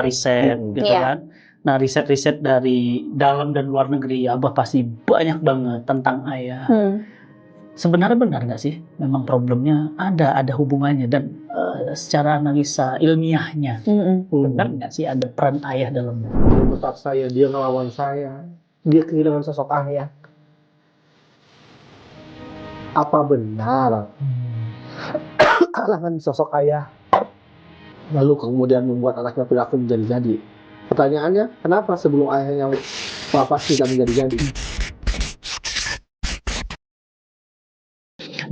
riset gitu kan. Nah, riset-riset dari dalam dan luar negeri, Abah pasti banyak banget tentang ayah. Sebenarnya benar nggak sih memang problemnya ada hubungannya dan secara analisa ilmiahnya benar nggak sih ada peran ayah dalamnya? Menurut saya dia ngelawan saya, dia kehilangan sosok ayah. Apa benar kehilangan sosok ayah lalu kemudian membuat anaknya perilaku menjadi-jadi? Pertanyaannya, kenapa sebelum ayahnya wafat tidak menjadi-jadi?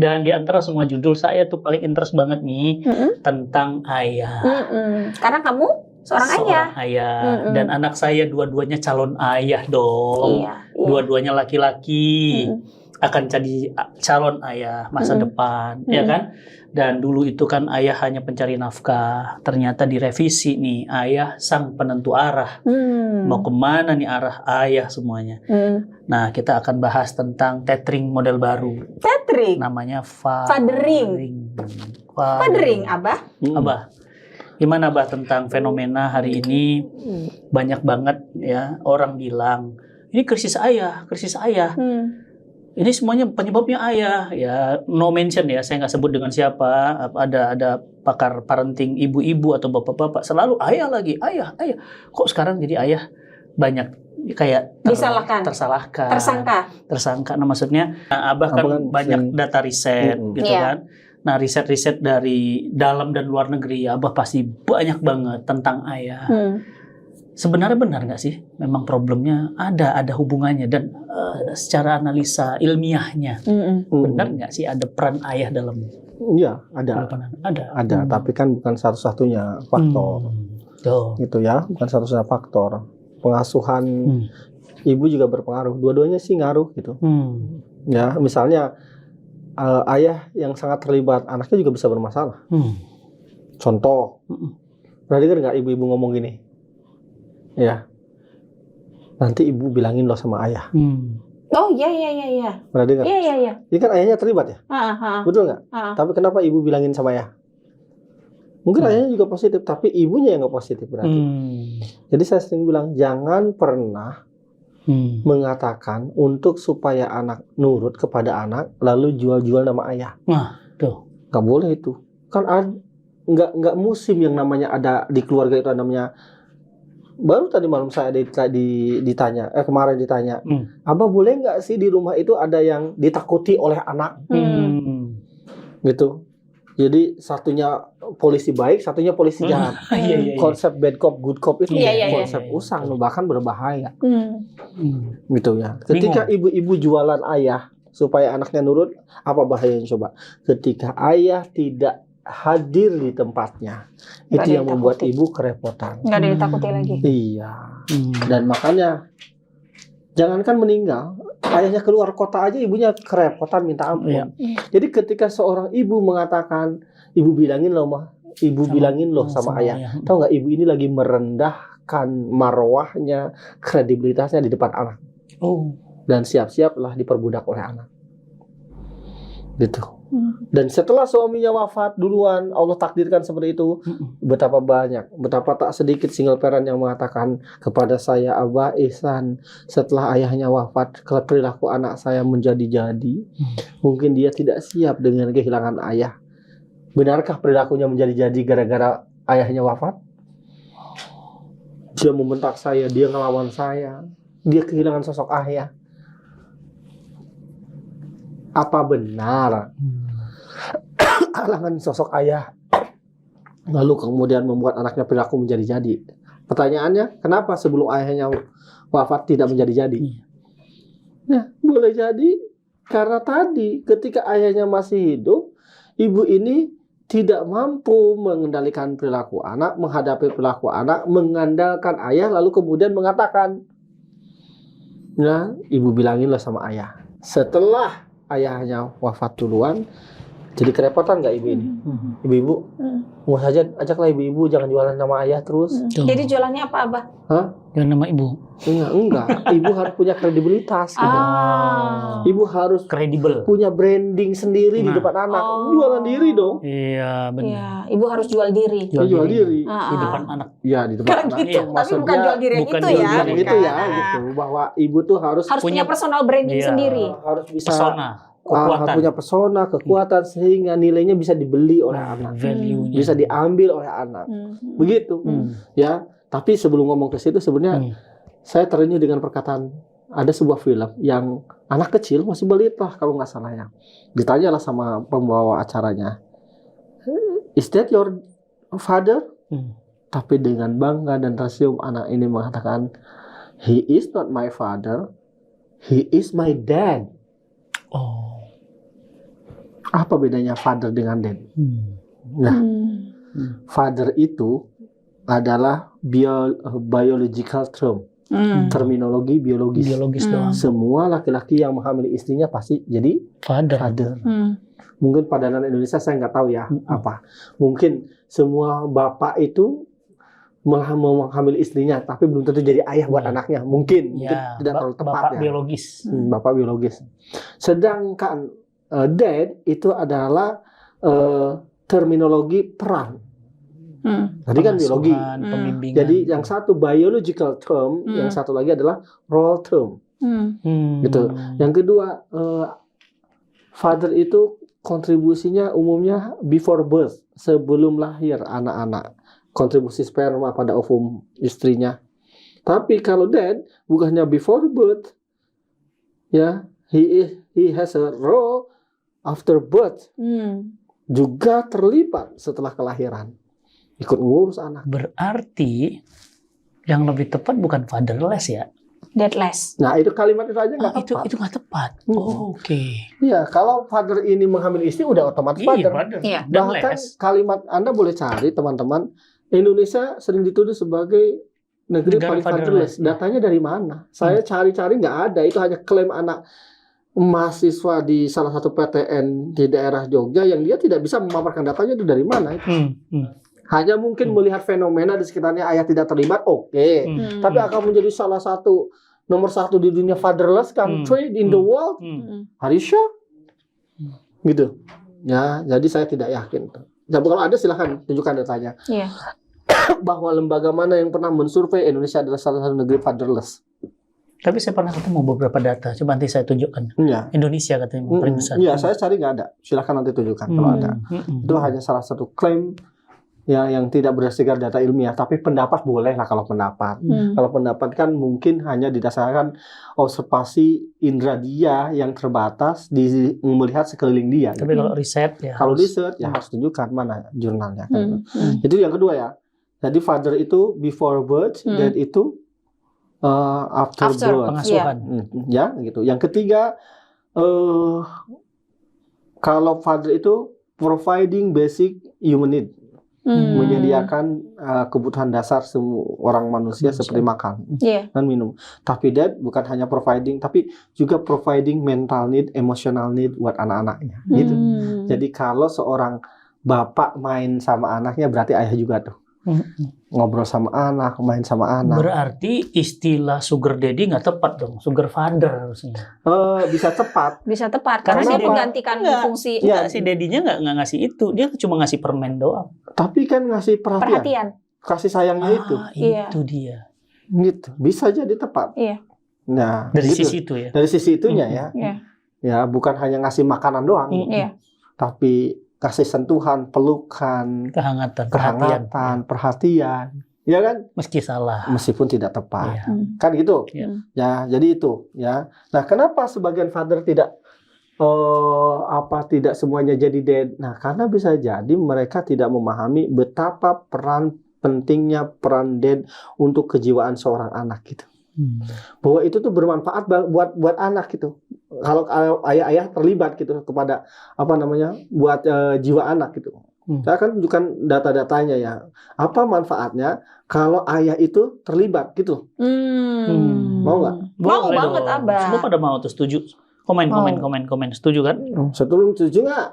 Dan di antara semua judul saya tuh paling interest banget nih tentang ayah. Karena kamu seorang ayah. Dan anak saya dua-duanya calon ayah dong. Dua-duanya laki-laki akan jadi calon ayah masa depan, ya kan? Dan dulu itu kan ayah hanya pencari nafkah. Ternyata direvisi nih, ayah sang penentu arah. Mau kemana nih arah ayah semuanya? Nah, kita akan bahas tentang tethering model baru. Tethering? Namanya fathering. Fathering, Abah? Abah, gimana Abah tentang fenomena hari ini? Banyak banget ya orang bilang, ini krisis ayah. Ini semuanya penyebabnya ayah, ya no mention ya, saya nggak sebut dengan siapa. Ada pakar parenting ibu-ibu atau bapak-bapak selalu ayah lagi, ayah. Kok sekarang jadi ayah banyak kayak tersalahkan, tersangka. Nah maksudnya, Abah kan banyak data riset gitu kan. Nah riset-riset dari dalam dan luar negeri, Abah pasti banyak banget tentang ayah. Sebenarnya benar nggak sih memang problemnya ada hubungannya dan secara analisa ilmiahnya benar nggak sih ada peran ayah dalamnya? Iya, ada. Tapi kan bukan satu-satunya faktor gitu ya, bukan satu-satunya faktor. Pengasuhan ibu juga berpengaruh, dua-duanya sih ngaruh gitu. Ya misalnya ayah yang sangat terlibat, anaknya juga bisa bermasalah. Contoh, pernah dengar nggak ibu-ibu ngomong gini? Ya, nanti ibu bilangin loh sama ayah. Oh iya. Pernah dengar? Iya. Ini kan ayahnya terlibat ya? Betul nggak? Tapi kenapa ibu bilangin sama ayah? Mungkin ayahnya juga positif, tapi ibunya yang nggak positif berarti. Jadi saya sering bilang, jangan pernah mengatakan untuk supaya anak nurut kepada anak, lalu jual-jual nama ayah. Nggak boleh itu. Kan nggak musim yang namanya ada di keluarga itu namanya. Baru tadi malam saya ditanya, kemarin ditanya, Abah boleh nggak sih di rumah itu ada yang ditakuti oleh anak? Gitu. Jadi satunya polisi baik, satunya polisi jahat. Konsep bad cop, good cop itu konsep usang, bahkan berbahaya. Gitu ya. Ketika ibu-ibu jualan ayah supaya anaknya nurut, apa bahayanya coba? Ketika ayah tidak hadir di tempatnya, itu yang membuat ibu kerepotan. Nggak ada yang ditakuti lagi. Iya. Dan makanya jangankan meninggal, ayahnya keluar kota aja ibunya kerepotan minta ampun. Jadi ketika seorang ibu mengatakan, ibu bilangin loh sama ayah. Tahu nggak, ibu ini lagi merendahkan marwahnya, kredibilitasnya di depan anak. Dan siap-siaplah diperbudak oleh anak. Gitu. Dan setelah suaminya wafat duluan, Allah takdirkan seperti itu. Betapa tak sedikit single parent yang mengatakan kepada saya, Abah Ihsan, setelah ayahnya wafat, perilaku anak saya menjadi-jadi. Mungkin dia tidak siap dengan kehilangan ayah. Benarkah perilakunya menjadi-jadi gara-gara ayahnya wafat? Dia membentak saya, dia ngelawan saya, dia kehilangan sosok ayah. Apa benar kehilangan sosok ayah lalu kemudian membuat anaknya perilaku menjadi-jadi? Pertanyaannya, kenapa sebelum ayahnya wafat tidak menjadi-jadi? Nah, boleh jadi karena tadi ketika ayahnya masih hidup, ibu ini tidak mampu mengendalikan perilaku anak, menghadapi perilaku anak, mengandalkan ayah, lalu kemudian mengatakan, nah, ibu bilangin lah sama ayah. Setelah ayahnya wafat duluan, Jadi kerepotan nggak ibu ini? Ibu-ibu, mau saja ajaklah ibu-ibu jangan jualan nama ayah terus. Jadi jualannya apa, Abah? Hah? Jangan nama ibu. Enggak. Ibu harus punya kredibilitas. Gitu. Ibu harus Kredibel. punya branding sendiri di depan anak. Jualan diri dong. Iya, benar. Iya, ibu harus jual diri. Jual diri. Di depan anak. Ya di depan anak. Gitu, tapi bukan jual diri yang bukan itu jual ya. diri. Yang itu ya, gitu. Bahwa ibu tuh harus Punya personal branding Iya. sendiri. harus bisa Pesona, harus kekuatan, punya pesona, kekuatan sehingga nilainya bisa dibeli oleh anak, value-nya. bisa diambil oleh anak. Begitu. Ya, tapi sebelum ngomong ke situ sebenarnya saya terenyuh dengan perkataan ada sebuah film yang anak kecil masih balita kalau nggak salah ya. Ditanyalah sama pembawa acaranya, "Is that your father?" Tapi dengan bangga dan tersenyum anak ini mengatakan, "He is not my father, he is my dad." Oh. Apa bedanya father dengan dad? Nah, father itu adalah biological term, terminologi biologis. Biologis doang. Semua laki-laki yang menghamili istrinya pasti jadi father. Mungkin padanan Indonesia saya nggak tahu ya apa. Mungkin semua bapak itu menghamili istrinya, tapi belum tentu jadi ayah buat anaknya. Mungkin tidak terlalu tepat bapak ya. biologis. Bapak biologis. Sedangkan dad itu adalah terminologi peran. Tadi kan biologi. Pembimbingan. Jadi yang satu biological term, yang satu lagi adalah role term. Gitu. Yang kedua, father itu kontribusinya umumnya before birth, sebelum lahir anak-anak. Kontribusi sperma pada ovum istrinya. Tapi kalau dad bukannya before birth, ya, he has a role after birth. Juga terlibat setelah kelahiran. Ikut ngurus anak. Berarti yang lebih tepat bukan fatherless ya? Dadless. Nah, itu kalimat itu aja nggak tepat. Itu nggak tepat. Oke. Iya, kalau father ini menghamili istri udah otomatis father. Iya. Bahkan kalimat Anda boleh cari teman-teman, Indonesia sering dituduh sebagai negeri paling fatherless. Datanya dari mana? Saya cari-cari nggak ada. Itu hanya klaim anak mahasiswa di salah satu PTN di daerah Jogja yang dia tidak bisa memaparkan datanya itu dari mana. Hanya mungkin melihat fenomena di sekitarnya ayah tidak terlibat, oke. Tapi akan menjadi salah satu nomor satu di dunia fatherless country in the world. Are you sure? Gitu. Ya, jadi saya tidak yakin. Ya, kalau ada silahkan tunjukkan datanya. Iya. Bahwa lembaga mana yang pernah mensurvei Indonesia adalah salah satu negeri fatherless. Tapi saya pernah ketemu beberapa data. Coba nanti saya tunjukkan. Iya. Indonesia katanya paling besar. Iya, saya cari nggak ada. Silahkan nanti tunjukkan kalau ada. Itu hanya salah satu klaim ya yang tidak berdasarkan data ilmiah. Tapi pendapat boleh lah kalau pendapat. Kalau pendapat kan mungkin hanya didasarkan observasi indera dia yang terbatas di melihat sekeliling dia. Tapi kalau riset ya. Kalau riset ya harus tunjukkan mana jurnalnya. Itu yang kedua ya. Jadi father itu before birth, dad itu after birth. Pengasuhan. Ya, gitu. Yang ketiga, kalau father itu providing basic human need, menyediakan kebutuhan dasar semua orang manusia seperti makan dan minum. Tapi dad bukan hanya providing, tapi juga providing mental need, emotional need buat anak-anaknya. Gitu. Jadi kalau seorang bapak main sama anaknya, berarti ayah juga tuh. Ngobrol sama anak, main sama anak. Berarti istilah sugar daddy nggak tepat dong, sugar father harusnya. Bisa tepat. Bisa tepat karena dia menggantikan fungsi. Ya, si daddy-nya nggak ngasih itu, dia cuma ngasih permen doang. Tapi kan ngasih perhatian. Kasih sayangnya itu. Itu dia. Gitu. Bisa jadi tepat. Iya. Nah, dari gitu. sisi itu ya. Dari sisi itunya ya. Iya. Ya, bukan hanya ngasih makanan doang. Iya. Tapi kasih sentuhan, pelukan, kehangatan, perhatian. Ya kan? Meski salah. Meskipun tidak tepat. Iya. Kan gitu. Iya. Ya, jadi itu ya. Nah, kenapa sebagian father tidak tidak semuanya jadi dad? Nah, karena bisa jadi mereka tidak memahami betapa pentingnya peran dad untuk kejiwaan seorang anak gitu. Bahwa itu tuh bermanfaat buat anak gitu. Kalau ayah-ayah terlibat gitu kepada buat jiwa anak gitu. Saya akan tunjukkan data-datanya ya. Apa manfaatnya kalau ayah itu terlibat gitu? Mau nggak? Mau banget, Abah. Semua pada mau tuh setuju. Komen. Setuju kan? Setuju nggak?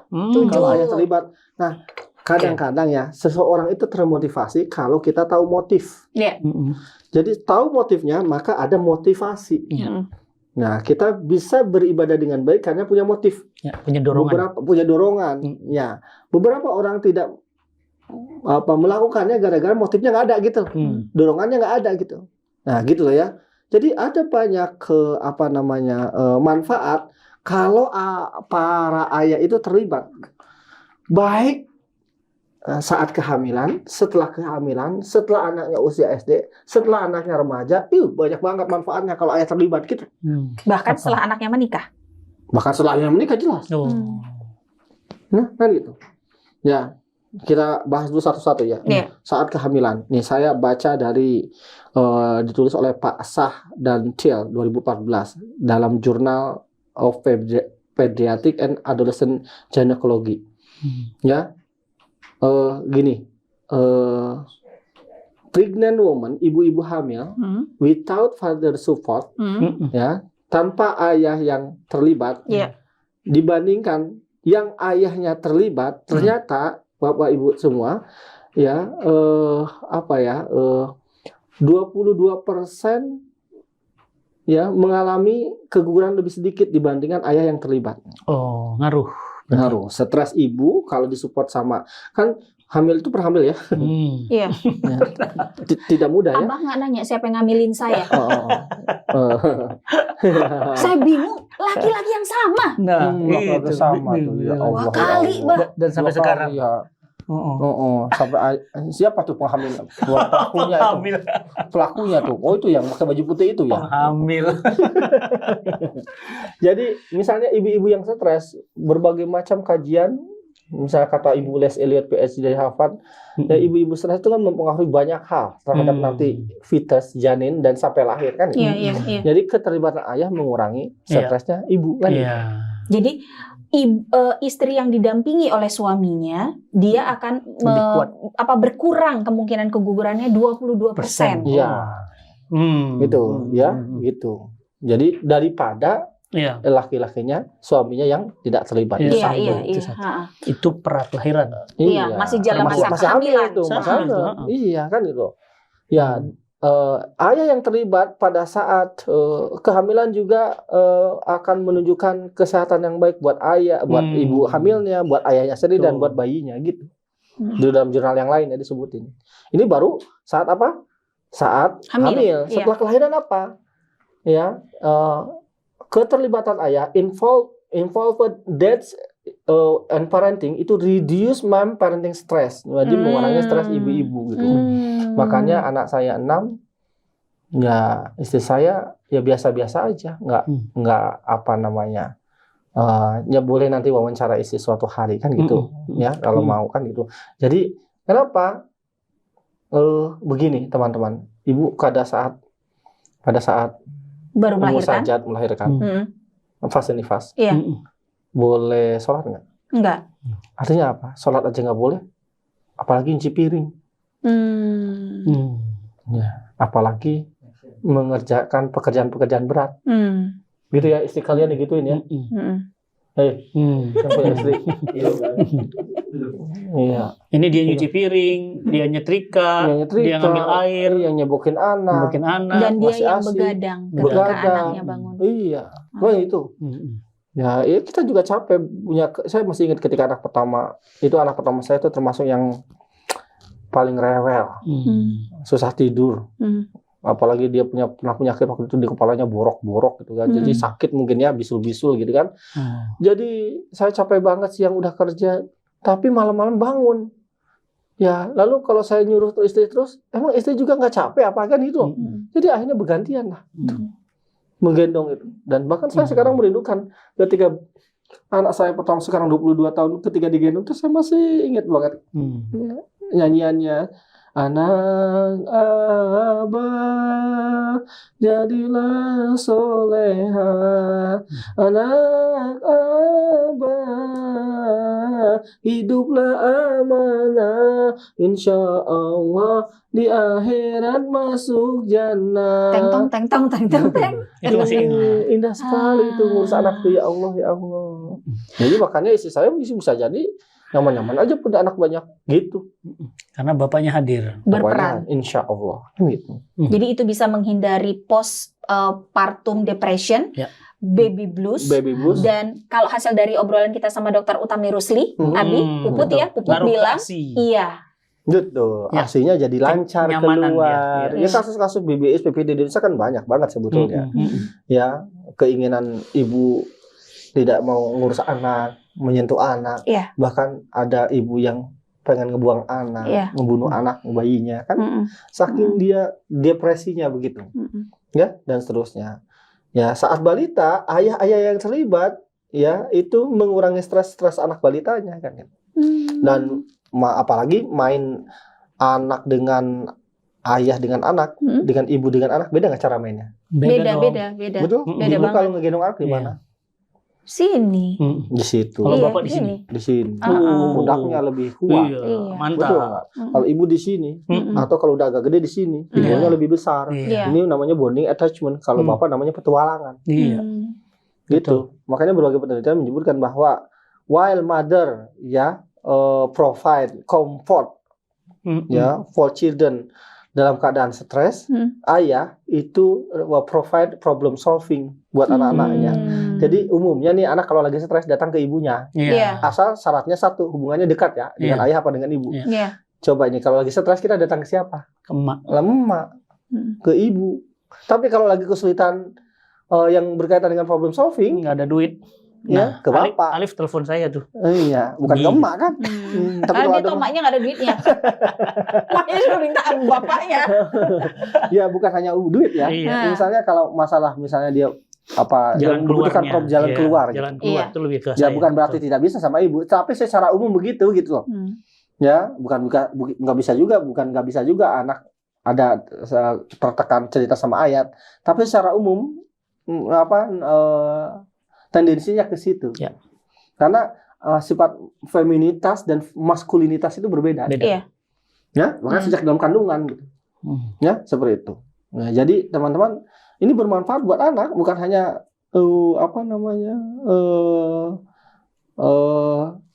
Kalau ayah terlibat. Nah, kadang-kadang ya seseorang itu termotivasi kalau kita tahu motif. Iya. Jadi tahu motifnya maka ada motivasi. Nah, kita bisa beribadah dengan baik karena punya motif. Ya, punya dorongan. Punya dorongan. Ya, beberapa orang tidak melakukannya gara-gara motifnya nggak ada gitu. Dorongannya nggak ada gitu. Nah, gitu loh ya. Jadi ada banyak manfaat kalau para ayah itu terlibat. Baik saat kehamilan, setelah kehamilan, setelah anaknya usia SD, setelah anaknya remaja, banyak banget manfaatnya kalau ayah terlibat gitu. Bahkan setelah anaknya menikah. Bahkan setelah anaknya menikah jelas. Nah, kan gitu. Ya, kita bahas dulu satu-satu ya. Saat kehamilan. Nih saya baca dari ditulis oleh Pak Sah dan Thiel 2014 dalam Journal of Pediatric and Adolescent Gynecology. Ya. Gini. Pregnant woman, ibu-ibu hamil without father support, ya, tanpa ayah yang terlibat, dibandingkan yang ayahnya terlibat, ternyata Bapak Ibu semua, ya, 22% ya mengalami keguguran lebih sedikit dibandingkan ayah yang terlibat. Oh, ngaruh. Stres ibu kalau disupport sama, kan hamil itu perhamil ya. Iya. Tidak mudah ya. Abah nggak nanya siapa yang ngamilin saya. Saya bingung, laki-laki yang sama. Nah, itu sama tuh. Ya Allah. 2 kali, Bah. Dan sampai sekarang. Ya. Sampai siapa tuh penghamil? Pelakunya tuh. Oh, itu yang pakai baju putih itu ya. Hamil. Jadi misalnya ibu-ibu yang stres, berbagai macam kajian, misalnya kata Ibu Les Elliott PhD dari Harvard, ya, ibu-ibu stres itu kan mempengaruhi banyak hal terhadap nanti fetus, janin dan sampai lahir kan. Iya. Jadi keterlibatan ayah mengurangi stresnya ibu kan. Jadi istri yang didampingi oleh suaminya, dia akan berkurang kemungkinan kegugurannya 22%. Iya. Gitu ya, gitu. Jadi daripada laki-lakinya, suaminya yang tidak terlibat. Iya. Itu pra kelahiran. Iya, masih jalan masa kehamilan itu, iya kan itu. Ya, ayah yang terlibat pada saat kehamilan juga akan menunjukkan kesehatan yang baik buat ayah, buat ibu hamilnya, buat ayahnya sendiri dan buat bayinya gitu. Di dalam jurnal yang lain ya disebutin. Ini baru saat apa? Saat hamil. Setelah kelahiran apa? Ya, keterlibatan ayah involved dads and parenting itu reduce mom parenting stress. Jadi mengurangi stres ibu-ibu gitu. Makanya anak saya 6, ya istri saya ya biasa-biasa aja, nggak ya boleh nanti wawancara istri suatu hari kan gitu, ya kalau mau kan gitu. Jadi kenapa begini teman-teman, ibu pada saat baru melahirkan, fase nifas, boleh sholat nggak? Enggak. Artinya apa? Sholat aja nggak boleh, apalagi nyuci piring. Ya, apalagi mengerjakan pekerjaan-pekerjaan berat. Gitu ya, istri kalian digituin ya. Yang punya istri. Iya. Ini dia nyuci piring, dia nyetrika, dia ngambil air, yang nyebokin anak. Dan dia yang begadang ketika anaknya bangun. Iya. Wah itu. Ya, kita juga capek punya. Saya masih ingat ketika anak pertama saya itu termasuk yang paling rewel, susah tidur, apalagi dia pernah penyakit waktu itu di kepalanya borok-borok gitu kan, jadi sakit mungkin ya, bisul-bisul gitu kan. Jadi saya capek banget siang udah kerja, tapi malam-malam bangun. Ya, lalu kalau saya nyuruh istri terus, emang istri juga nggak capek apa kan itu? Jadi akhirnya bergantian lah, menggendong itu. Dan bahkan saya sekarang merindukan ketika anak saya pertama sekarang 22 tahun ketika digendong itu saya masih ingat banget. Ya, nyanyiannya anak abah jadilah soleha, anak abah, hiduplah amanah, insya Allah di akhirat masuk jannah. Teng tong. Itu masih Indah sekali itu ngurus anak tuh, ya Allah, ya Allah. Jadi makanya istri saya bisa jadi nyaman-nyaman aja punya anak banyak gitu. karena bapaknya hadir. Berperan. Pokoknya, insya Allah gitu. Jadi itu bisa menghindari postpartum depression, Ya. baby blues. Baby blues. Dan kalau hasil dari obrolan kita sama Dokter Utami Rusli, Abi, Puput betul. ya, Puput Ngaruh ke bilang, ASI. iya. Gitu, Ya. ASI-nya jadi lancar Kenyamanan keluar. dia. Ya kasus-kasus BBS, PPD di Indonesia kan banyak banget sebetulnya. Ya, keinginan ibu tidak mau ngurus anak, menyentuh anak. Iya. Bahkan ada ibu yang pengen ngebuang anak, Iya. ngebunuh anak bayinya kan. Saking dia depresinya begitu. Ya, dan seterusnya. Ya, saat balita, ayah-ayah yang terlibat ya itu mengurangi stres anak balitanya kan. Dan apalagi main anak dengan ayah dengan anak, dengan ibu dengan anak, beda nggak cara mainnya? Beda. Betul? Beda Ibu banget. kalau ngegendong anak di mana? Sini. Di situ. Kalau Iya, bapak di sini. Di sini. Uh-uh. Pundaknya lebih kuat. Iya, Iya. mantap. Betul nggak? Kalau ibu di sini, Mm-mm. atau kalau udah agak gede di sini, pinggulnya Iya. lebih besar. Iya. Ini namanya bonding attachment. Kalau bapak namanya petualangan. Iya. Gitu. Makanya berbagai penelitian menyebutkan bahwa while mother provide comfort ya for children dalam keadaan stres, ayah itu provide problem solving buat anak-anaknya. Jadi umumnya nih anak kalau lagi stres datang ke ibunya. Iya. Asal syaratnya satu, hubungannya dekat ya dengan ayah apa dengan ibu. Iya. Coba ini kalau lagi stres kita datang ke siapa? Ke emak. Emak, ke ibu. Tapi kalau lagi kesulitan yang berkaitan dengan problem solving, Nggak ada duit. ya ke bapak. Alif telepon saya tuh. Iya, bukan ke emak kan? Tapi Karena kalau dia ada tuh emaknya nggak ada duitnya. Makanya suruh minta sama bapaknya. ya bukan hanya duit ya. Iya. Misalnya kalau masalah misalnya dia Jalan membutuhkan keluarnya. jalan Iya, keluar. Jalan Gitu. keluar Iya. itu lebih ke Ya saya. bukan berarti tidak bisa sama ibu, tapi secara umum begitu gitu loh. Ya, nggak bisa juga anak ada tertekan cerita sama ayat, tapi secara umum tendensinya ke situ. Ya. Karena sifat feminitas dan maskulinitas itu berbeda. Beda. Iya. Ya, makanya sejak dalam kandungan gitu. Ya, seperti itu. Nah, jadi teman-teman, ini bermanfaat buat anak, bukan hanya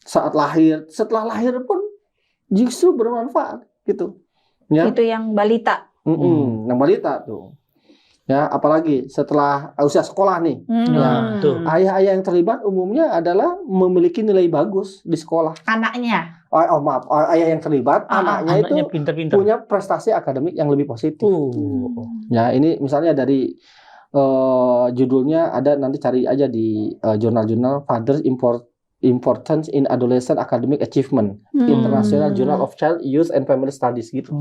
saat lahir, setelah lahir pun justru bermanfaat gitu. Ya. Itu yang balita. Yang balita tuh. Ya, apalagi setelah usia sekolah nih. Ya. Tuh. Ayah-ayah yang terlibat umumnya adalah memiliki nilai bagus di sekolah. Anaknya. Maaf, ayah yang terlibat, anaknya itu pinter-pinter. punya prestasi akademik yang lebih positif. Ya, ini misalnya dari judulnya ada, nanti cari aja di jurnal-jurnal Father's Importance in Adolescent Academic Achievement, International Journal of Child, Youth and Family Studies gitu.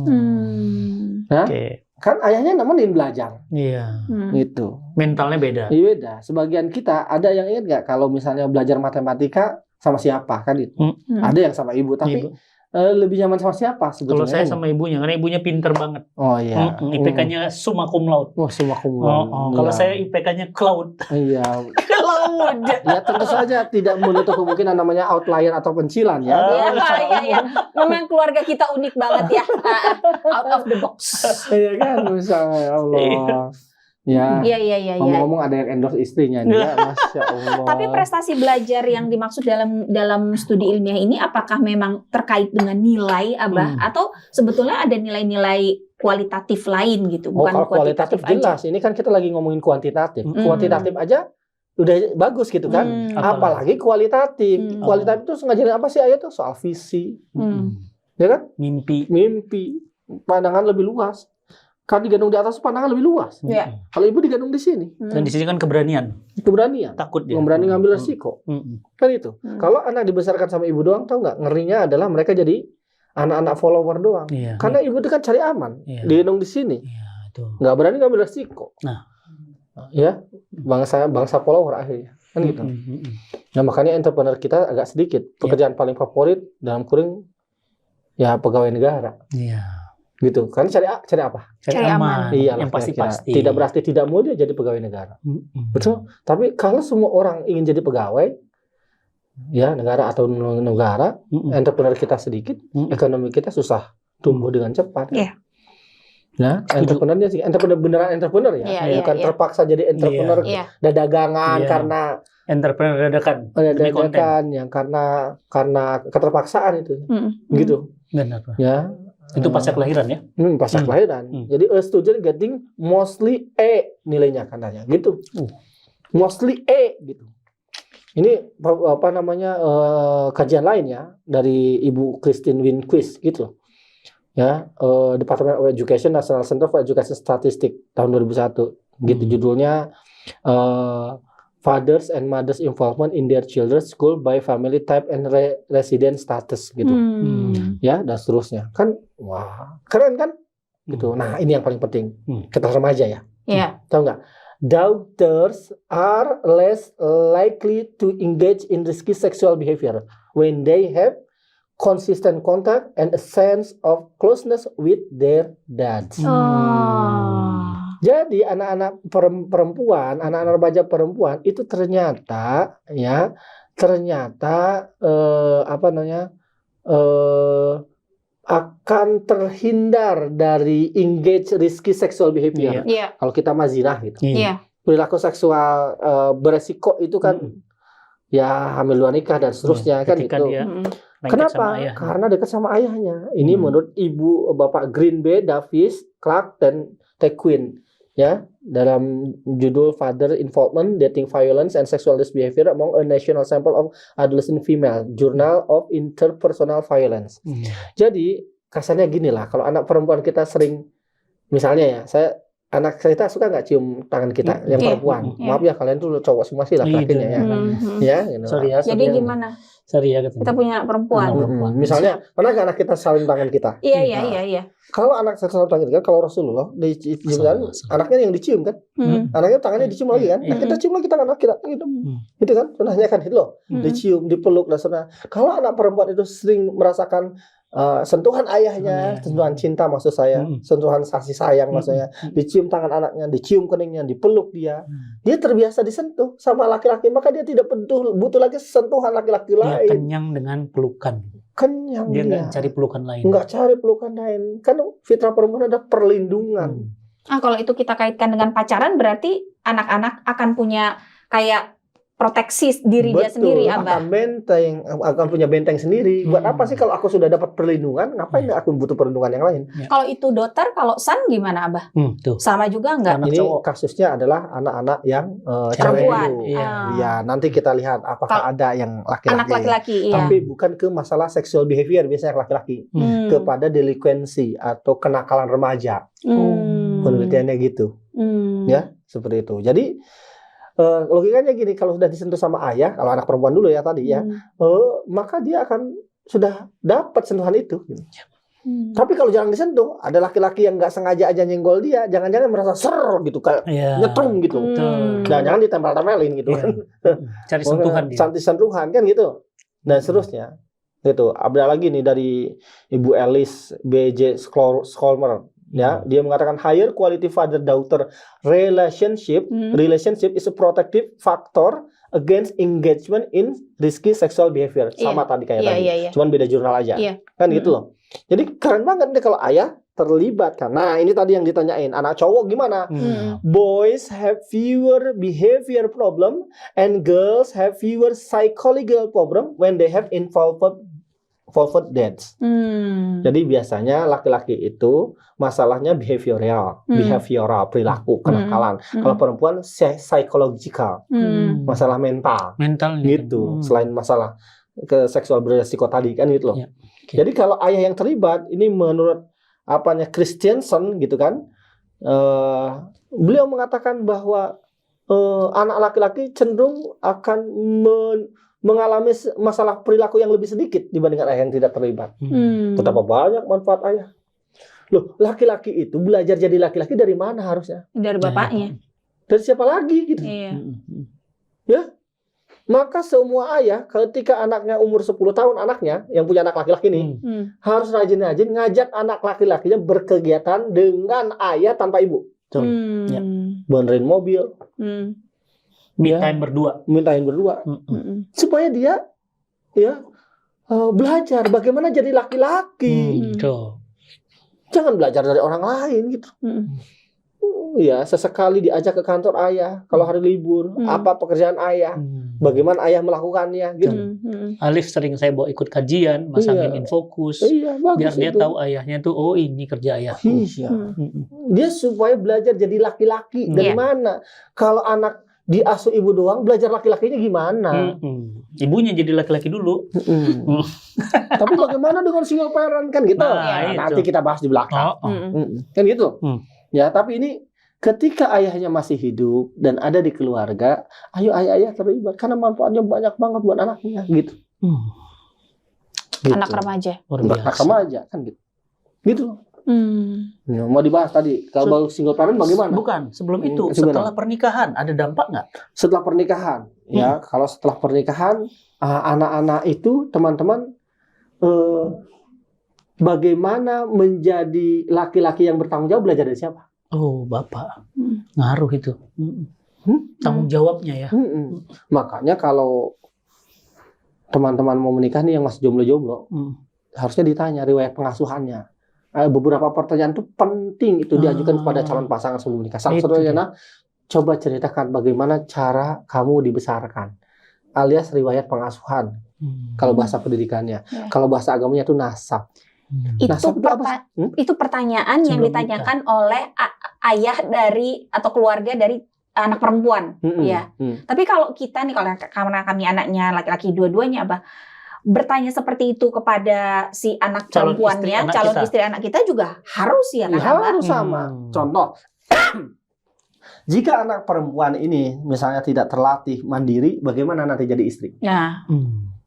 Nah, kan ayahnya nemenin belajar. Iya. Gitu. Mentalnya beda. Iya, beda. Sebagian kita ada yang ingat nggak kalau misalnya belajar matematika sama siapa kan itu? Ada yang sama ibu, tapi lebih nyaman sama siapa sebetulnya? Kalau saya sama ibunya, karena ibunya pinter banget. Oh iya. IPK-nya summa cum laude. Wah, summa cum laude. Kalau saya IPK-nya cloud. Iya. Cloud. Ya tentu saja tidak menutup kemungkinan namanya outlier atau pencilan ya. Iya. Memang keluarga kita unik banget ya. Out of the box. Iya kan, misalnya ya Allah. Ya. Iya. Ngomong-ngomong ada yang endorse istrinya dia, Masya Allah. Tapi prestasi belajar yang dimaksud dalam studi ilmiah ini apakah memang terkait dengan nilai, Abah, atau sebetulnya ada nilai-nilai kualitatif lain gitu, bukan kalau kualitatif jelas. aja. Ini kan kita lagi ngomongin kuantitatif. Kuantitatif aja udah bagus gitu kan. Apalagi kualitatif. Kualitatif itu ngajarin apa sih ayat tuh? Soal visi. Ya kan? Mimpi. Pandangan lebih luas. Kan digantung di atas pandangan lebih luas. Ya. Kalau ibu digantung di sini. Dan di sini kan keberanian. Takut dia. Berani ngambil resiko. Kan itu. Kalau anak dibesarkan sama ibu doang, tahu nggak? Ngerinya adalah mereka jadi anak-anak follower doang. Iya. Karena ibu itu kan cari aman. Digendong di sini. Iya, itu. Nggak berani ngambil resiko. Nah. Ya, bangsa follower akhirnya. Kan gitu. Nah, makanya entrepreneur kita agak sedikit. Pekerjaan paling favorit dalam kurung ya pegawai negara. Iya. Gitu. Kan cari apa? Cari aman. Iyalah, yang pasti-pasti. Tidak berarti tidak mau dia jadi pegawai negara. Betul. Tapi kalau semua orang ingin jadi pegawai, ya negara atau negara, entrepreneur kita sedikit, ekonomi kita susah tumbuh dengan cepat. Iya. Nah, entrepreneurnya sih, entrepreneur beneran entrepreneur ya, bukan terpaksa jadi entrepreneur dagangan karena entrepreneur dadakan yang karena keterpaksaan itu, gitu. Benar. Ya. Itu pasca kelahiran ya? Pasca kelahiran. Jadi a student getting mostly A nilainya katanya, gitu. Mostly A gitu. Ini apa namanya kajian lain ya dari Ibu Christine Winquist gitu. Ya, Department of Education National Center for Education Statistics tahun 2001. Gitu judulnya Fathers and Mothers Involvement in Their Children's School by Family Type and Resident Status gitu. Ya, dan seterusnya. Kan wah, keren kan? Gitu. Nah, ini yang paling penting. Kita remaja ya. Tahu nggak? Daughters are less likely to engage in risky sexual behavior when they have consistent contact and a sense of closeness with their dads. Jadi anak-anak perempuan, anak-anak remaja perempuan itu ternyata akan terhindar dari engage risky sexual behavior. Kalau kita mah zina gitu. Perilaku seksual beresiko itu kan ya hamil luar nikah dan seterusnya kan gitu. Kenapa? Karena dekat sama ayahnya. Ini menurut Ibu Bapak Greenby, Davis, Clark dan Tequin. Ya, dalam judul Father Involvement, Dating Violence and Sexual Behavior Among a National Sample of Adolescent Female, Journal of Interpersonal Violence. Jadi kasarnya gini lah, kalau anak perempuan kita sering, misalnya ya, anak kita suka nggak cium tangan kita yang perempuan. Maaf ya, kalian tuh cowok semua sih laki-lakinya ya. Ya, gitu. Sorry ya. Jadi gimana? Sorry ya, kita punya anak perempuan. Misalnya, pernah nggak anak kita saling tangan kita? Iya. Kalau anak saling tangan kita, kalau Rasulullah dicium kan, anaknya yang dicium kan, anaknya tangannya dicium lagi kan, kita cium lagi tangan anak kita, gitu, itu kan, sunahnya kan itu loh, dicium, dipeluk dan sunah. Kalau anak perempuan itu sering merasakan sentuhan ayahnya, sentuhan cinta maksud saya, sentuhan kasih sayang maksudnya, dicium tangan anaknya, dicium keningnya, dipeluk dia terbiasa disentuh sama laki-laki, maka dia tidak butuh lagi sentuhan laki-laki lain. Kenyang dengan pelukan. Kenyang dia nggak cari pelukan lain. Nggak cari pelukan lain, kan fitrah perempuan ada perlindungan. Kalau itu kita kaitkan dengan pacaran, berarti anak-anak akan punya kayak proteksi diri dia sendiri, Abah. Akan punya benteng sendiri. Buat apa sih kalau aku sudah dapat perlindungan, ngapain aku butuh perlindungan yang lain? Kalau itu daughter, kalau son gimana, Abah? Sama juga nggak? Ini kasusnya adalah anak-anak yang perempuan. Ya, nanti kita lihat apakah ada yang laki-laki. Anak laki-laki, Tapi bukan ke masalah sexual behavior, biasanya laki-laki. Kepada delinquency atau kenakalan remaja. Penelitiannya gitu. Ya, seperti itu. Jadi logikanya gini, kalau sudah disentuh sama ayah, kalau anak perempuan dulu ya tadi ya, maka dia akan sudah dapat sentuhan itu. Gitu. Tapi kalau jarang disentuh, ada laki-laki yang nggak sengaja aja nyenggol dia, jangan-jangan merasa ser gitu, kayak nyetrum gitu, jangan-jangan ditempel-tempelin gitu kan, cari sentuhan, sentuhan kan gitu, dan seterusnya. Gitu. Ada lagi nih dari Ibu Alice B.J. Scholmer. Ya, dia mengatakan higher quality father-daughter relationship is a protective factor against engagement in risky sexual behavior. Sama tadi kayak tadi, cuman beda jurnal aja, kan gitu loh. Jadi keren banget nih kalau ayah terlibat kan. Nah ini tadi yang ditanyain, anak cowok gimana? Boys have fewer behavior problem and girls have fewer psychological problem when they have involved dads. Jadi biasanya laki-laki itu masalahnya behavioral perilaku, kenakalan. Kalau perempuan psychological, masalah mental gitu. Selain masalah ke seksual beresiko tadi kan gitu loh. Jadi kalau ayah yang terlibat, ini menurut Christensen gitu kan, beliau mengatakan bahwa anak laki-laki cenderung akan mengalami masalah perilaku yang lebih sedikit dibandingkan ayah yang tidak terlibat. Betapa banyak manfaat ayah. Loh, laki-laki itu belajar jadi laki-laki dari mana harusnya? Dari bapaknya. Dari siapa lagi gitu? Ya. Maka semua ayah ketika anaknya umur 10 tahun, anaknya yang punya anak laki-laki nih harus rajin-rajin ngajak anak laki-lakinya berkegiatan dengan ayah tanpa ibu. Ya. Benerin mobil, Me time berdua, supaya dia belajar bagaimana jadi laki-laki. Jangan belajar dari orang lain gitu. Ya, sesekali diajak ke kantor ayah kalau hari libur, apa pekerjaan ayah, bagaimana ayah melakukannya gitu. Alif sering saya bawa ikut kajian, masangin Infokus, biar dia tahu ayahnya tuh, oh ini kerja ayahku. Dia supaya belajar jadi laki-laki. Dari mana? Kalau anak diasuh ibu doang, belajar laki-lakinya gimana? Ibunya jadi laki-laki dulu. Tapi bagaimana dengan single parent kan gitu? Nanti kita bahas di belakang. Kan gitu. Ya, tapi ini ketika ayahnya masih hidup dan ada di keluarga, ayo ayah-ayah terlibat karena manfaatnya banyak banget buat anaknya gitu. Gitu. Anak remaja. Anak remaja kan gitu. Gitu. Ya, mau dibahas tadi kalau single parent bagaimana? Bukan, sebelum itu, setelah pernikahan ada dampak nggak? Setelah pernikahan, ya kalau setelah pernikahan anak-anak itu teman-teman bagaimana menjadi laki-laki yang bertanggung jawab belajar dari siapa? Oh, bapak. Ngaruh itu. Tanggung jawabnya ya. Makanya kalau teman-teman mau menikah nih yang masih jomblo-jomblo, harusnya ditanya riwayat pengasuhannya. Beberapa pertanyaan itu penting itu diajukan kepada calon pasangan sebelum menikah. Salah satunya coba ceritakan bagaimana cara kamu dibesarkan, alias riwayat pengasuhan. Kalau bahasa pendidikannya, kalau bahasa agamanya itu nasab. Itu pertanyaan yang ditanyakan oleh ayah dari atau keluarga dari anak perempuan, ya. Tapi kalau kita nih, karena kami anaknya laki-laki dua-duanya, bertanya seperti itu kepada si anak perempuannya, calon istri anak kita juga harus ya, kan? Harus sama. Contoh, jika anak perempuan ini misalnya tidak terlatih mandiri, bagaimana nanti jadi istri? Nah,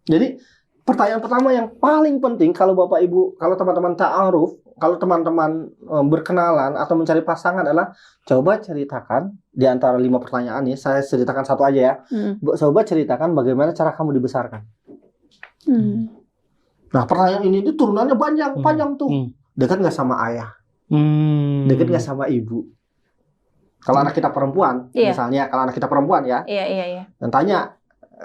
jadi pertanyaan pertama yang paling penting kalau Bapak Ibu, kalau teman-teman ta'aruf, kalau teman-teman berkenalan atau mencari pasangan adalah coba ceritakan di antara 5 pertanyaan ini, saya ceritakan satu aja ya. Coba ceritakan bagaimana cara kamu dibesarkan. Nah, pertanyaan ini turunannya panjang tuh. Dekat nggak sama ayah? Dekat nggak sama ibu? Kalau anak kita perempuan, misalnya kalau anak kita perempuan ya, dan tanya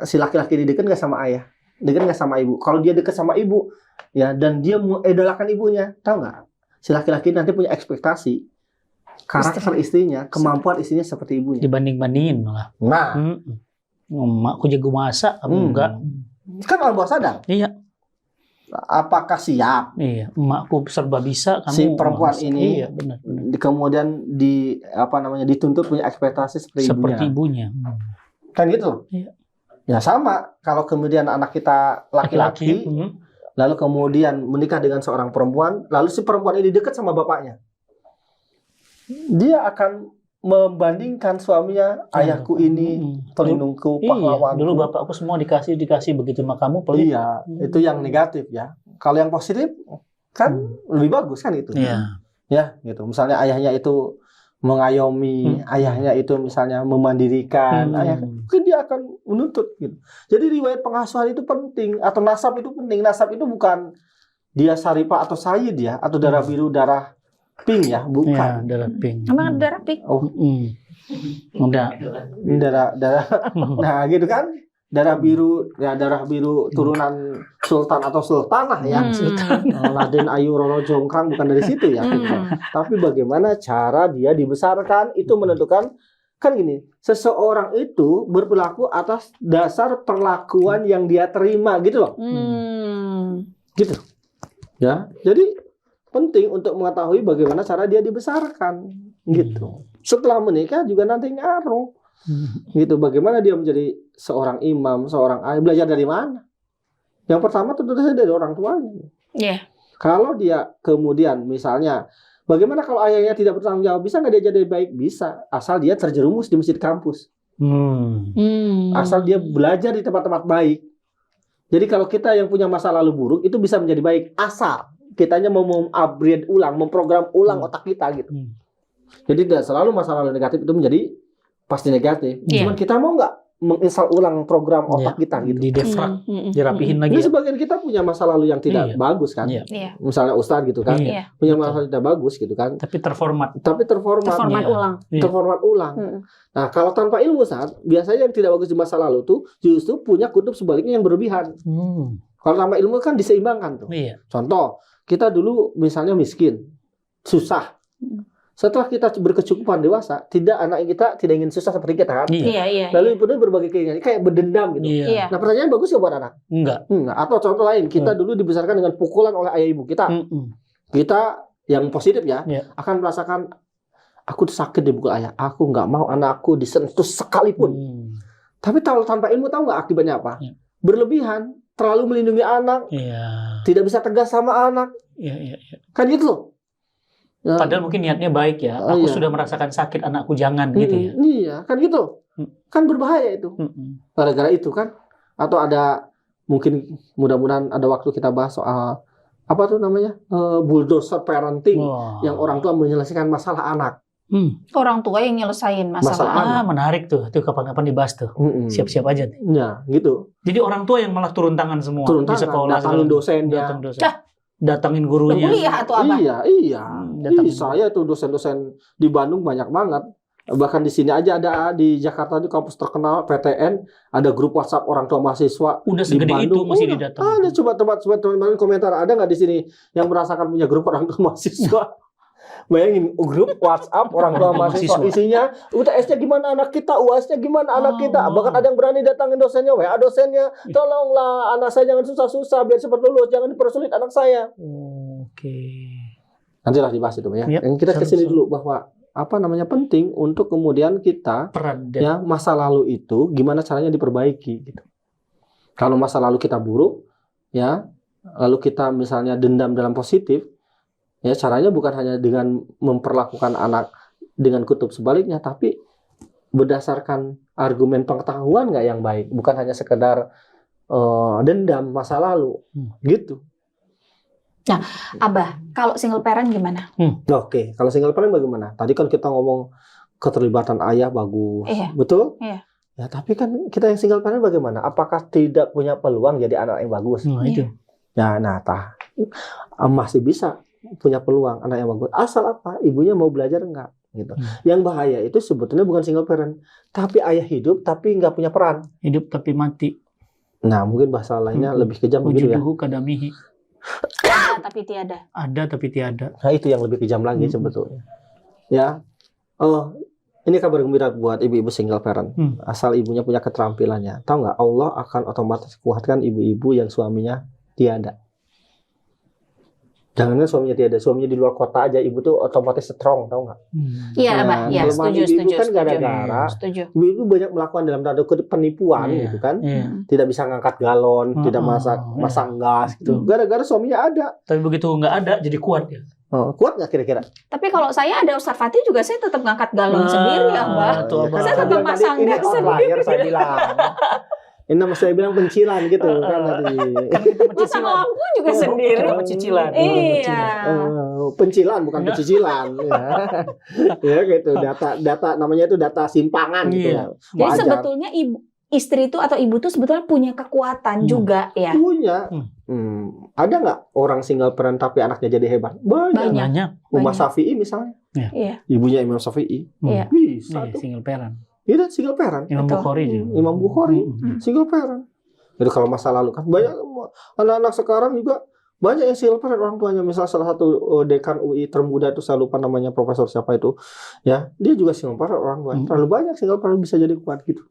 si laki-laki ini dekat nggak sama ayah? Dekat nggak sama ibu? Kalau dia dekat sama ibu, ya, dan dia mengidolakan ibunya, tahu nggak? Si laki-laki nanti punya ekspektasi karakter istrinya, kemampuan istrinya seperti ibunya. Dibanding-bandingin malah. Nah, emakku jago masak, kamu enggak. Kan alam bawah sadar. Iya. Apakah siap? Iya, emakku serba bisa, kamu si perempuan ini. Iya, benar. Kemudian dituntut punya ekspektasi seperti ibunya. Kan gitu. Iya. Ya sama, kalau kemudian anak kita laki-laki, lalu kemudian menikah dengan seorang perempuan, lalu si perempuan ini dekat sama bapaknya, dia akan membandingkan suaminya, ayahku ini, pelindungku, pahlawanku. Dulu bapakku semua dikasih begitu sama kamu pelit. Iya, itu yang negatif ya. Kalau yang positif kan lebih bagus kan itu. Iya. Ya, gitu. Misalnya ayahnya itu mengayomi, ayahnya itu misalnya memandirikan, mungkin dia akan menuntut gitu. Jadi riwayat pengasuhan itu penting, atau nasab itu penting. Nasab itu bukan dia Saripah atau Sayyid ya, atau darah biru, darah pink ya, bukan. Ya, darah pink. Emang darah pink? Oh, udah. Darah. Nah, gitu kan? Darah biru turunan sultan atau sultanah ya. Raden Ayu Roro Jonggrang bukan dari situ ya. Tapi bagaimana cara dia dibesarkan itu menentukan, kan gini, seseorang itu berperilaku atas dasar perlakuan yang dia terima gitu loh. Gitu. Ya. Jadi penting untuk mengetahui bagaimana cara dia dibesarkan gitu. Setelah menikah juga nanti ngaruh. Gitu, bagaimana dia menjadi seorang imam, seorang ayah, belajar dari mana? Yang pertama tentu saja dari orang tuanya. Kalau dia kemudian misalnya, bagaimana kalau ayahnya tidak bertanggung jawab, bisa nggak dia jadi baik? Bisa, asal dia terjerumus di masjid kampus. Asal dia belajar di tempat-tempat baik. Jadi kalau kita yang punya masa lalu buruk itu bisa menjadi baik, asal kitanya mau upgrade ulang, memprogram ulang otak kita gitu. Jadi tidak selalu masa lalu negatif itu menjadi pasti negatif. Cuman kita mau nggak menginstal ulang program otak kita gitu. Di defrag, dirapihin lagi. Ini sebagian kita punya masa lalu yang tidak bagus kan. Misalnya Ustadz gitu kan, punya masa lalu tidak bagus gitu kan. Tapi terformat ulang. Nah, kalau tanpa ilmu Ustadz, biasanya yang tidak bagus di masa lalu tuh justru punya kutub sebaliknya yang berlebihan. Kalau tanpa ilmu kan diseimbangkan tuh. Contoh, kita dulu misalnya miskin, susah. Setelah kita berkecukupan dewasa, anak kita tidak ingin susah seperti kita kan. Lalu kemudian berbagai keinginan, kayak berdendam gitu. Nah, pertanyaan bagus ya buat anak? Enggak. Atau contoh lain, kita dulu dibesarkan dengan pukulan oleh ayah ibu kita. Kita yang positif ya, akan merasakan aku sakit dipukul ayah. Aku nggak mau anakku disentuh sekalipun. Tapi kalau tanpa ilmu tahu nggak akibatnya apa? Berlebihan, terlalu melindungi anak, tidak bisa tegas sama anak. Kan gitu loh. Padahal mungkin niatnya baik ya. Aku sudah merasakan sakit, anakku jangan gitu ya. Iya, kan gitu. Kan berbahaya itu. Gara-gara itu kan. Atau ada mungkin mudah-mudahan ada waktu kita bahas soal apa tuh namanya? Bulldozer parenting yang orang tua menyelesaikan masalah anak. Orang tua yang nyelesain masalah. Menarik tuh. Itu kapan-kapan dibahas tuh. Siap-siap aja nih. Ya, gitu. Jadi orang tua yang malah turun tangan semua di sekolah, datangin dosennya. Datangin gurunya. Kuliah atau apa? Iya. Saya tuh dosen-dosen di Bandung banyak banget. Bahkan di sini aja ada di Jakarta di kampus terkenal PTN ada grup WhatsApp orang tua mahasiswa. Udah segede di Bandung. itu masih didatangin. Ada coba teman-teman komentar ada nggak di sini yang merasakan punya grup orang tua mahasiswa? Bayangin grup WhatsApp orang tua mahasiswa isinya UTS-nya gimana anak kita, UAS-nya gimana anak kita. Bahkan ada yang berani datangin dosennya, WA dosennya, tolonglah anak saya jangan susah-susah biar cepat lulus, jangan dipersulit anak saya. Nantilah dibahas itu ya. Yang kita kesini dulu bahwa penting untuk kemudian kita ya masa lalu itu gimana caranya diperbaiki gitu. Kalau masa lalu kita buruk ya, lalu kita misalnya dendam dalam positif. Ya, caranya bukan hanya dengan memperlakukan anak dengan kutub sebaliknya, tapi berdasarkan argumen pengetahuan nggak yang baik, bukan hanya sekedar dendam masa lalu, gitu. Nah, Abah, kalau single parent gimana? Oke, kalau single parent bagaimana? Tadi kan kita ngomong keterlibatan ayah bagus, betul? Iya. Ya, tapi kan kita yang single parent bagaimana? Apakah tidak punya peluang jadi anak yang bagus? Itu. Ya, masih bisa punya peluang anak yang bagus asal ibunya mau belajar enggak gitu. Yang bahaya itu sebetulnya bukan single parent tapi ayah hidup tapi nggak punya peran, hidup tapi mati. Nah mungkin bahasa lainnya lebih kejam begitu ya. Kadamihi. Ada tapi tiada. Nah itu yang lebih kejam lagi sebetulnya ya. Ini kabar gembira buat ibu-ibu single parent. Asal ibunya punya keterampilannya, tahu nggak Allah akan otomatis kuatkan ibu-ibu yang suaminya tiada. Jangan suaminya tiada, suaminya di luar kota aja, ibu tuh otomatis strong, tahu nggak? Iya, Mbak. Ya, setuju. Kan gara-gara ibu banyak melakukan dalam tanda kutip penipuan gitu kan, tidak bisa ngangkat galon, tidak masang gas gitu, gara-gara suaminya ada. Tapi begitu nggak ada, jadi kuat ya. Kuat nggak kira-kira? Tapi kalau saya ada Ustaz Fatih juga saya tetap ngangkat galon sendiri ya, Mbak. Saya tetap masang gas sendiri. Saya bilang. Ini nama saya bilang pencilan gitu kan tadi. Kan kita pencicilan. Masa aku juga sendiri. Kita pencicilan. Iya. Pencilan bukan pencicilan. Ya gitu. Data namanya itu data simpangan gitu. Jadi sebetulnya istri itu atau ibu tuh sebetulnya punya kekuatan juga ya. Punya. Ada nggak orang single parent tapi anaknya jadi hebat? Banyak. Umar Syafi'i misalnya. Iya. Ibunya Imam Syafi'i. Bisa tuh. Single parent. Iya, single parent. Imam Bukhari. Single parent. Jadi kalau masa lalu kan banyak anak-anak sekarang juga banyak yang single parent orang tuanya. Misal salah satu dekan UI termuda itu saya lupa namanya profesor siapa itu. Ya, dia juga single parent orang tuanya. Terlalu banyak single parent bisa jadi kuat gitu.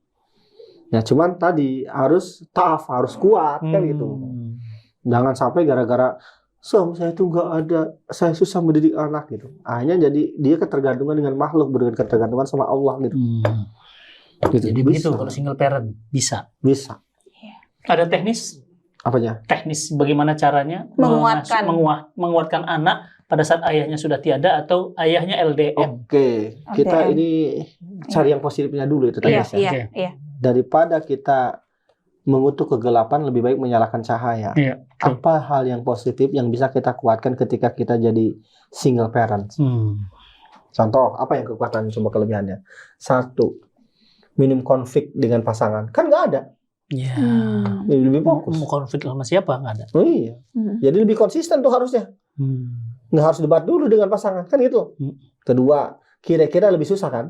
Ya, cuman tadi harus tough, harus kuat kan gitu. Jangan sampai gara-gara suami saya itu nggak ada, saya susah mendidik anak gitu. Akhirnya jadi dia ketergantungan dengan makhluk, dengan ketergantungan sama Allah gitu. Jadi begitu kalau single parent bisa. Ada teknis? Apanya? Teknis bagaimana caranya menguatkan anak pada saat ayahnya sudah tiada atau ayahnya LDM. Oke. Kita ini cari yang positifnya dulu itu tadi. Iya. Daripada kita mengutuk kegelapan, lebih baik menyalakan cahaya. Apa hal yang positif yang bisa kita kuatkan ketika kita jadi single parent? Contoh, apa yang kekuatan coba kelebihannya? 1, minim konflik dengan pasangan. Kan nggak ada. Ya. Lebih fokus. Mau konflik sama siapa? Nggak ada. Oh iya. Jadi lebih konsisten tuh harusnya. Nggak harus debat dulu dengan pasangan. Kan gitu. Kedua, kira-kira lebih susah kan?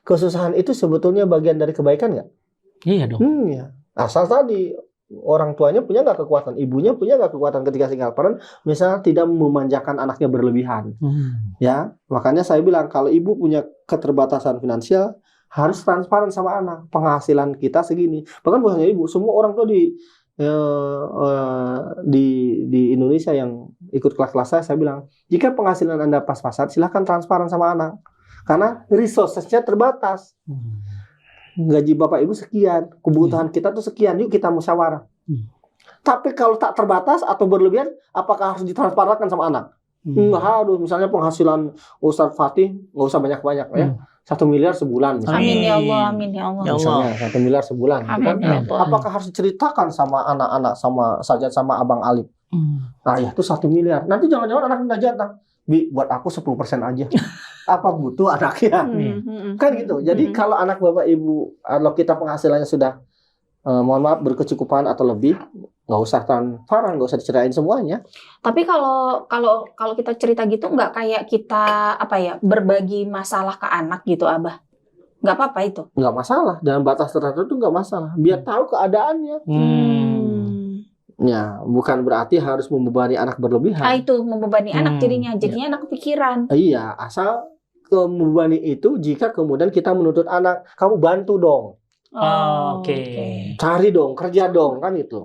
Kesusahan itu sebetulnya bagian dari kebaikan nggak? Iya dong. Iya. Asal tadi orang tuanya punya nggak kekuatan, ibunya punya nggak kekuatan ketika single parent, misalnya tidak memanjakan anaknya berlebihan. Ya, makanya saya bilang kalau ibu punya keterbatasan finansial, harus transparan sama anak. Penghasilan kita segini. Bahkan bukan hanya ibu, semua orang tua di Indonesia yang ikut kelas-kelas saya bilang, jika penghasilan Anda pas-pasan, silahkan transparan sama anak. Karena resources-nya terbatas. Gaji bapak ibu sekian, kebutuhan kita tuh sekian, yuk kita musyawarah. Tapi kalau tak terbatas atau berlebihan, apakah harus ditransparankan sama anak? Nggak harus. Misalnya penghasilan Ustadz Fatih nggak usah banyak-banyak ya. 1 miliar sebulan. Misalnya. Amin ya Allah, amin ya Allah. Misalnya 1 miliar sebulan. Amin, Kan? ya Allah. Apakah harus diceritakan sama anak-anak, sama Abang Alif? Nah ya itu 1 miliar. Nanti jangan-jangan anak minta jatah. Buat aku 10% aja. Apa butuh anaknya? Kan gitu. Jadi kalau anak bapak ibu, kalau kita penghasilannya sudah mohon maaf berkecukupan atau lebih, nggak usah transparan, nggak usah diceritain semuanya. Tapi kalau kita cerita gitu, nggak kayak kita berbagi masalah ke anak gitu, Abah? Nggak apa-apa itu? Nggak masalah. Dalam batas tertentu itu nggak masalah. Biar tahu keadaannya. Ya, bukan berarti harus membebani anak berlebihan. Itu membebani anak jadinya anak kepikiran. Iya, asal membebani itu jika kemudian kita menuntut anak, kamu bantu dong. Oke. Cari dong, kerja dong, kan itu.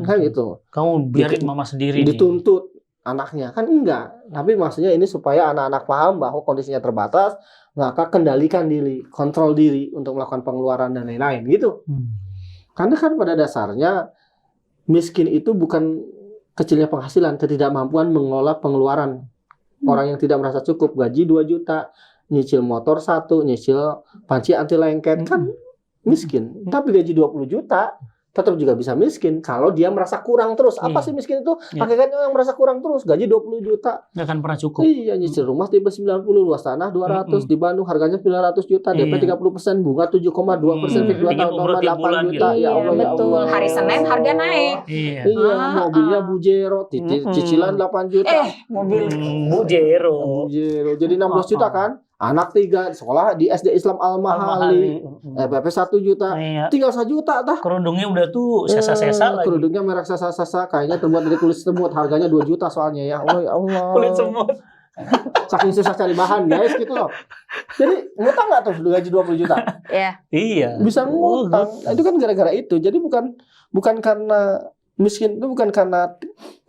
Kan itu. Kamu biarin mama sendiri dituntut anaknya, kan enggak. Tapi maksudnya ini supaya anak-anak paham bahwa kondisinya terbatas, maka kendalikan diri, kontrol diri untuk melakukan pengeluaran dan lain-lain gitu. Karena kan pada dasarnya miskin itu bukan kecilnya penghasilan, ketidakmampuan mengelola pengeluaran. Orang yang tidak merasa cukup, gaji 2 juta, nyicil motor 1, nyicil panci anti lengket, kan miskin. Tapi gaji 20 juta, tetap juga bisa miskin kalau dia merasa kurang terus. Apa sih miskin itu? Hakikatnya yang merasa kurang terus, gaji 20 juta. Nggak akan pernah cukup. Iya, nyicil rumah tiba 90, luas tanah 200, di Bandung harganya 900 juta, DP 30%, bunga 7,2%, fix 2 tahun, 8 juta. Gitu. Ya Allah, ya betul. Allah. Hari Senin harga naik. Iya, mobilnya Bujero, cicilan 8 juta. Mobil Bujero. Jadi 16 juta kan? Anak 3, sekolah di SD Islam Al-Mahali. PP 1 juta. Tinggal 1 juta tah. Kerudungnya udah tuh sesa-sesa lagi. Kerudungnya merek sesa-sesa, kayaknya terbuat dari kulit semut, harganya 2 juta soalnya ya. Allah, ya Allah. Kulit semut. Saking susah cari bahan, guys, gitu loh. Jadi ngutang nggak tuh gaji 20 juta? Iya. Bisa ngutang. Itu kan gara-gara itu. Jadi bukan karena miskin itu bukan karena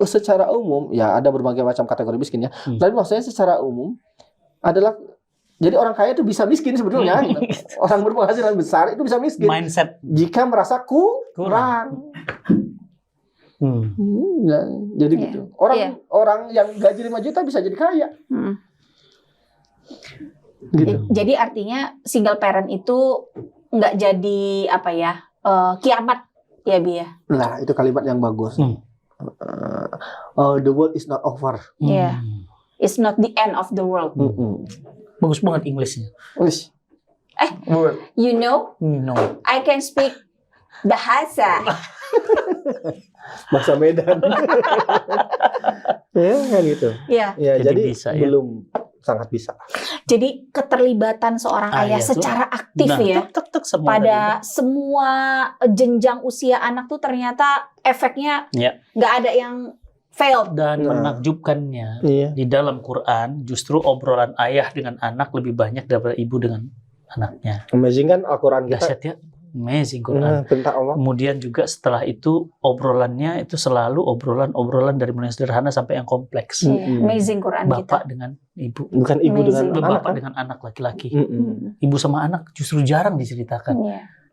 secara umum, ya ada berbagai macam kategori miskin ya. Tapi maksudnya secara umum adalah jadi orang kaya itu bisa miskin sebetulnya. Orang berpenghasilan besar itu bisa miskin. Mindset. Jika merasa kurang. Ya, jadi gitu. Orang yang gaji 5 juta bisa jadi kaya. Gitu. Jadi artinya single parent itu nggak jadi kiamat ya, Bi ya. Nah, itu kalimat yang bagus. The world is not over. Yeah. It's not the end of the world. Bagus banget Inggrisnya. You know? No. I can speak bahasa. Bahasa Medan. Ya kan gitu. Iya. Ya, jadi bisa, belum sangat bisa. Jadi keterlibatan seorang ayah secara aktif pada semua jenjang usia anak tuh ternyata efeknya nggak ada yang failed. Dan menakjubkannya di dalam Quran justru obrolan ayah dengan anak lebih banyak daripada ibu dengan anaknya. Amazing kan Al-Quran kita. Dahsyat ya. Amazing Quran. Kemudian juga setelah itu obrolannya itu selalu obrolan dari mulai sederhana sampai yang kompleks. Amazing Quran Bapak kita. dengan ibu. Bukan ibu dengan Bapak anak. dengan anak laki-laki. Ibu sama anak justru jarang diceritakan.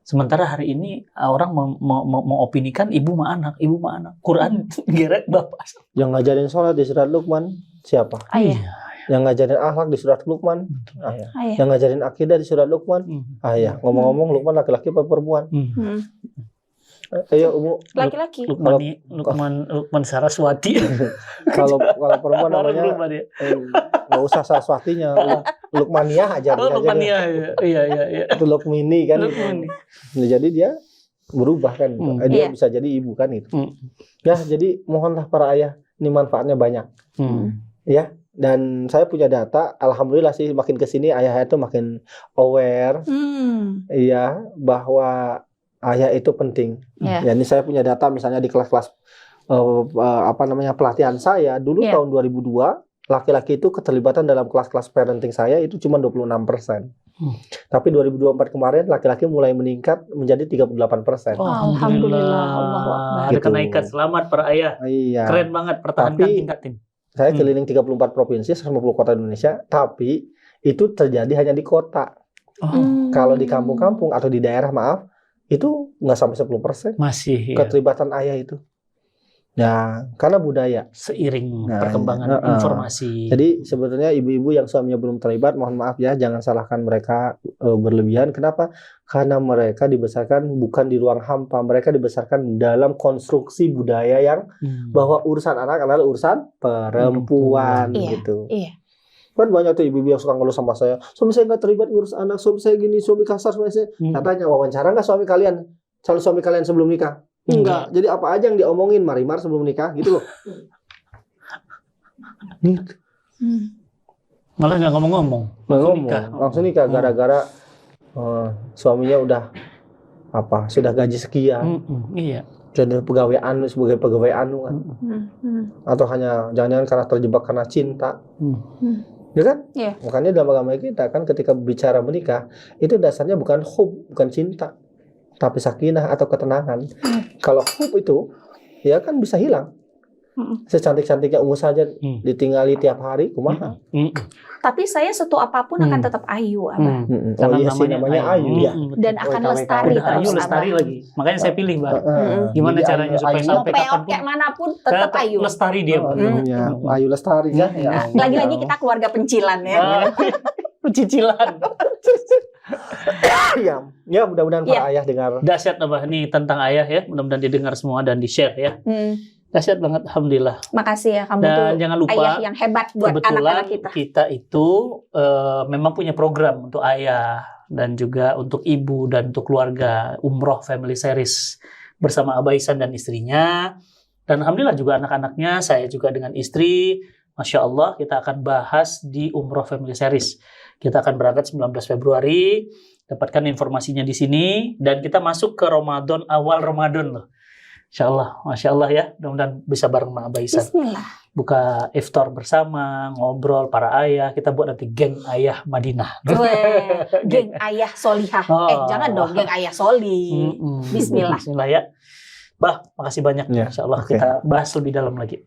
Sementara hari ini orang mengopinikan ibu sama anak, Quran geret bapak. Yang ngajarin sholat di surat Luqman siapa? Ayah. Yang ngajarin akhlak di surat Luqman ayah. Yang ngajarin akidah di surat Luqman ayah. Ngomong-ngomong Luqman laki-laki apa perempuan? Ayo Umu. Laki-laki. Lukman Saraswati. Kalau perempuan namanya nggak usah Saraswatinya, Lukmania aja. Lukmania, iya. Itu Lukmini kan. Nah, jadi dia berubah kan, dia bisa jadi ibu kan itu. Ya, jadi mohonlah para ayah, ini manfaatnya banyak. Ya, dan saya punya data, alhamdulillah sih makin kesini ayah itu makin aware, iya bahwa ayah itu penting. Ya, ini saya punya data misalnya di kelas-kelas pelatihan saya dulu tahun 2002 laki-laki itu keterlibatan dalam kelas-kelas parenting saya itu cuma 26%. Tapi 2024 kemarin laki-laki mulai meningkat menjadi 38%. Alhamdulillah. Allahu Akbar. Ada kenaikan, selamat para ayah. Iya. Keren banget, pertahankan, tingkatin. Saya keliling 34 provinsi, 150 kota Indonesia, tapi itu terjadi hanya di kota. Kalau di kampung-kampung atau di daerah, maaf, itu nggak sampai 10%. Masih. Keterlibatan ayah itu. Ya, karena budaya. Seiring perkembangan informasi. Jadi sebetulnya ibu-ibu yang suaminya belum terlibat, mohon maaf ya, jangan salahkan mereka berlebihan. Kenapa? Karena mereka dibesarkan bukan di ruang hampa. Mereka dibesarkan dalam konstruksi budaya yang bahwa urusan anak adalah urusan perempuan gitu. Iya. Kan banyak tuh ibu-ibu yang suka ngeluh sama saya. Suami saya nggak terlibat ngurus anak, suami saya gini, suami kasar, suami saya. Katanya wawancara nggak suami kalian? Calon suami kalian sebelum nikah? Enggak. Jadi apa aja yang diomongin Marimar sebelum nikah gitu loh. Malah nggak ngomong-ngomong. Langsung nikah gara-gara suaminya udah sudah gaji sekian. Iya. Jadi sebagai pegawai kan. Atau hanya jangan-jangan karena terjebak karena cinta. Ya kan? Yeah. Makanya dalam agama kita kan ketika bicara menikah itu dasarnya bukan hub, bukan cinta, tapi sakinah atau ketenangan. Kalau hub itu ya kan bisa hilang. Secantik-cantiknya ungu saja ditinggali tiap hari, kumaha. Tapi saya setua apapun akan tetap ayu, Abah. Oh iya sih namanya ayu ya. Dan akan lestari terus, ayu lestari Abah. lagi. Makanya saya pilih, Mbak. Gimana jadi caranya supaya sampai kapanpun kayak manapun tetap ayu. Lestari dia. Ayu lestari ya. Lagi-lagi kita keluarga pencilan ya. Pencicilan. Ya mudah-mudahan para ayah dengar. Dahsyat Abah nih tentang ayah ya. Mudah-mudahan didengar semua dan di-share ya. Dahsyat banget, alhamdulillah. Makasih ya, kamu dan tuh jangan lupa, ayah yang hebat buat anak-anak kita. Kita itu memang punya program untuk ayah dan juga untuk ibu dan untuk keluarga, Umroh Family Series bersama Abah Ihsan dan istrinya. Dan alhamdulillah juga anak-anaknya, saya juga dengan istri. Masya Allah, kita akan bahas di Umroh Family Series. Kita akan berangkat 19 Februari, dapatkan informasinya di sini, dan kita masuk ke Ramadan, awal Ramadan loh. Insya Allah, Masya Allah ya, mudah-mudahan bisa bareng sama Abah Ihsan. Bismillah. Buka iftar bersama, ngobrol para ayah, kita buat nanti geng ayah Madinah. Geng ayah solihah. Jangan dong, geng ayah soli. Bismillah. Bismillah ya. Bah, makasih banyak. Insya Allah kita bahas lebih dalam lagi.